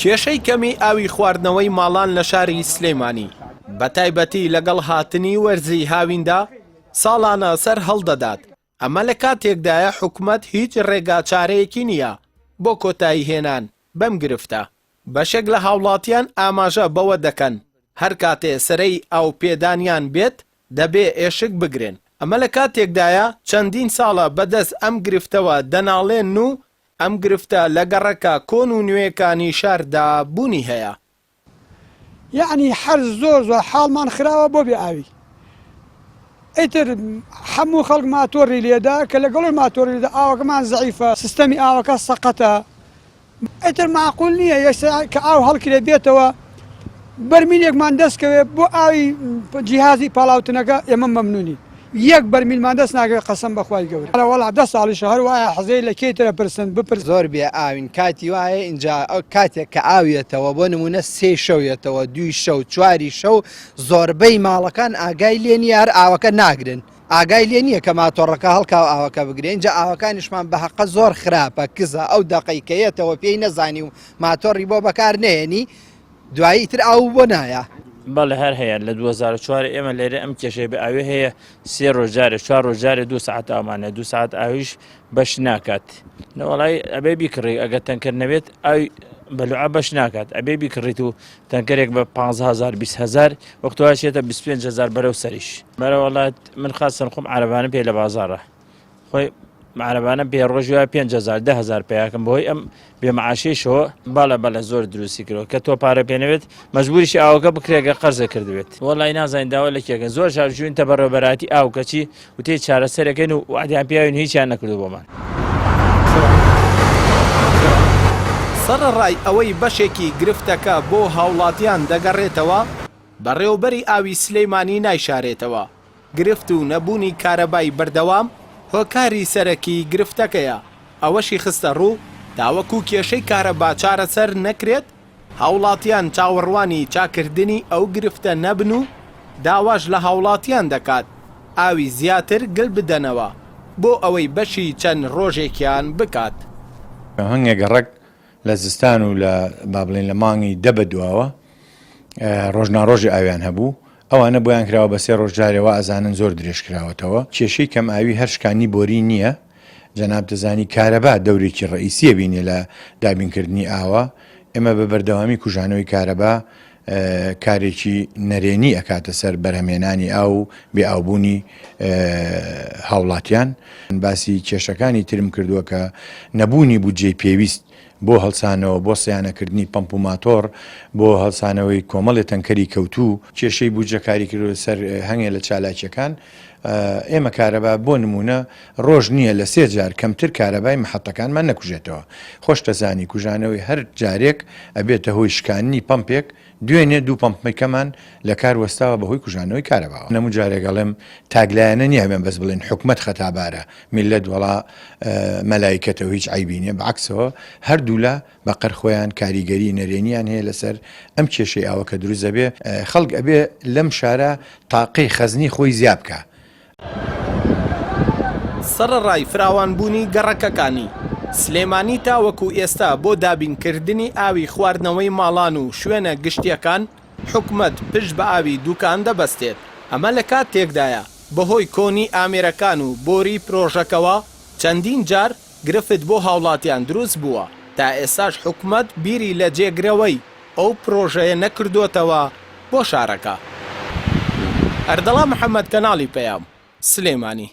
کێشەی کەمی ئاوی خواردنەوەی ماڵان لە شاری سلێمانی بە تایبەتی لەگەڵ هاتنی وەرزی هاویندا ساڵانە سەر هەڵدەدات. ئەمە لە کاتێکدایە حکومەت هیچ ڕێگا چارەیەکی نییە بۆ کۆتایی هێنان بەم گرفتە. بەشێک لە هاوڵاتیان ئاماژە بەوە دەکەن هەر کاتێ سەرەی ئاو پێدانیان بێت دەبێ ئێشک بگرن. ئەمە لە کاتێکدایە چەندین ساڵە بەدەست ئەم گرفتەوە دەناڵێن و ئەم گرفتە لە گەڕەکە کۆن و نوێیەکانی شاردا بوونی هەیە. یعنی هەر زۆر حاڵمان خراوە بۆ بێ ئاوی. ئیتر هەموو خەڵک ماتۆڕی لێدا کە لەگەڵ ماتۆڕی لێدا ئاوەکەمان زەعیفە، سیستەمی ئاوەکە سەقەتە. ئیتر معقول نییە کە ئاو هەڵکرێ بێتەوە بەرمیلێکمان دەستکەوێ بۆ ئاوی جیهازی پاڵاوتنەکە ئێمە مەمنونی. یەک بەرمیلمان دەست ناگەوێت قەسەم بەخوای گەورە. وەڵا 10 ساڵیش هەر وایە حەزەی لە کێترە پرسن بپرس. زۆر بێ ئاوین کاتی وایە اینجا ئەو کاتێک کە ئاویێتەوە بۆ نمونە 3 شەویێتەوە 2 شەو 4 شەو زۆربەی ماڵەکان ئاگای لێ نیە هەر ئاوەکە ناگرن. ئاگای لێ نییە کە ماتۆڕەکە هەڵکاو ئاوەکە بگرێن. اینجا ئاوەکانیشمان بە حەقە زۆر خراپە کزە ئەو دەقەیکەیەتەوە پێی نەزانی و ماتۆڕی بۆ بەکار نێنی دوایی تر ئاو بۆ نایە. بەڵێ هەر هەیە لە 2004 ئێمە لێرە ئەم کێشەی بە ئاوێ هەیە 3 ڕۆژارێ 4 ڕۆژارێ 2 ساعت ئامانە 2 ساعت ئاویش بەش ناکات. نەوەڵای ئەبێ بیکڕی ئەگە تەنکەر نەبێت ئاوی بەلوعە بەش ناکات ئەبێ بیکڕیت و تەنکەرێک بە 15,000 20,000 وەختوها چێتە 25,000 بەرەو سەریش. بەرە وڵات من خاستن خۆم عەرەبانە پێ لە بازاڕە خۆی عەرەبانە پێ ڕۆژی وایە 5,000 10,000 پێیاکەم بۆی ئەم بێمەعاشیشەوە بەڵە زۆر دروستی کردەوە کە تۆ پارە پێنەوێت مەجبوریشی ئاوەکە بکرێگە قەرزە کردوێت. وەڵی نازانین داوا لە کێکە زۆر شارژوین تە بەڕێوەبەراتی ئاو کەچی وتێ چارەسەرەکەین و وعدیان پیاوین هیچیان نەکردو بۆمان. سەرەڕای ئەوەی بەشێکی گرفتەکە بۆ هاوڵاتیان دەگەڕێتەوە بەڕێوەبەری ئاوی سلەیمانی نایشارێتەوە. گرفت و نەبوونی کارەبای بەردەوام هۆکاری سەرەکی گرفتەکەیە. ئەوەشی خستە ڕوو داوەکو کێشەی کارەبا چارەسەر نەکرێت هاوڵاتیان چاوەڕوانی چاکردنی ئەو گرفتە نەبن و داواش لە هاوڵاتیان دەکات ئاوی زیاتر گڵ بدەنەوە بۆ ئەوەی بەشی چەند ڕۆژێکیان بکات. هەنگێک گەڕک لە زستان و لە با بڵێن لە مانگی دەبە دواوە ڕۆژناڕۆژی ئاویان هەبوو ئەوانە بۆیان کراوە بە 3 ڕۆژجارەوە ئەزانن زۆر درێژ کراوەتەوە. کێشەی کەم ئاوی هەر شکانی بۆری نییە. جەناب دەزانی کارەبا دەورێکی ڕئیسیە بینێ لە دابینکردنی ئاوە. ئێمە بە بەردەوامی کوژانەوەی کارەبا کارێکی نەرێنی ئەکاتە سەر بەرهەمێنانی ئاو بێ ئاوبوونی هاوڵاتیان. باسی کێشەکانی ترم کردووە کە نەبوونی بودجێی پێویست بۆ هەڵسانەوە بۆ سیانەکردنی پەمپ و ماتۆر بۆ هەڵسانەوەی کۆمەڵی تەنکەری کەوتوو کێشەی بودجەکاری کردو سەر هەنگێ لە چالاکیەکان. ئێمە کارەبا بۆ نمونە ڕۆژ نییە لە 3 جار کەمتر کارەبای محەتەکانمان نەکوژێتەوە. خۆش دەزانی کوژانەوەی هەر جارێک ئەبێتە هۆی شکانی پەمپێک دوێنێ 2 پەمپەکەمان لە کار وەستاوە بەهۆی کوژانەوەی کارەباوە. نەموو جارێگەڵێم تاگلایەنە نییە بێن بەس بڵێن حکومەت خەتابارە میلەت وەڵا مەلایکەتەوە هیچ عیبینێ بەعکسەوە هەردوو لە بەقەر خۆیان کاریگەری نەرێنیان هەیە لەسەر ئەم کێشەی ئاوەکە دروست دەبێ. خەڵک ئەبێ لەم شارە تاقەی خەزنی خۆی زیاد بکە. سەرەڕای فراوانبوونی گەڕەکەکانی سلێمانی تاوەکو ئێستا بۆ دابینکردنی ئاوی خواردنەوەی ماڵان و شوێنە گشتیەکان حکومەت پشت بە ئاوی دوکان دەبەستێت. ئەمە لە کاتێکدایە بەهۆی کۆنی ئامێرەکان و بۆری پرۆژەکەوە چەندین جار گرفت بۆ هاوڵاتیان دروست بووە تا ئێستاش حکومەت بیری لە جێگرەوەی ئەو پرۆژەیە نەکردوتەوە بۆ شارەکە. ئەردەڵا محەممەد کەناڵی پەیام سلێمانی.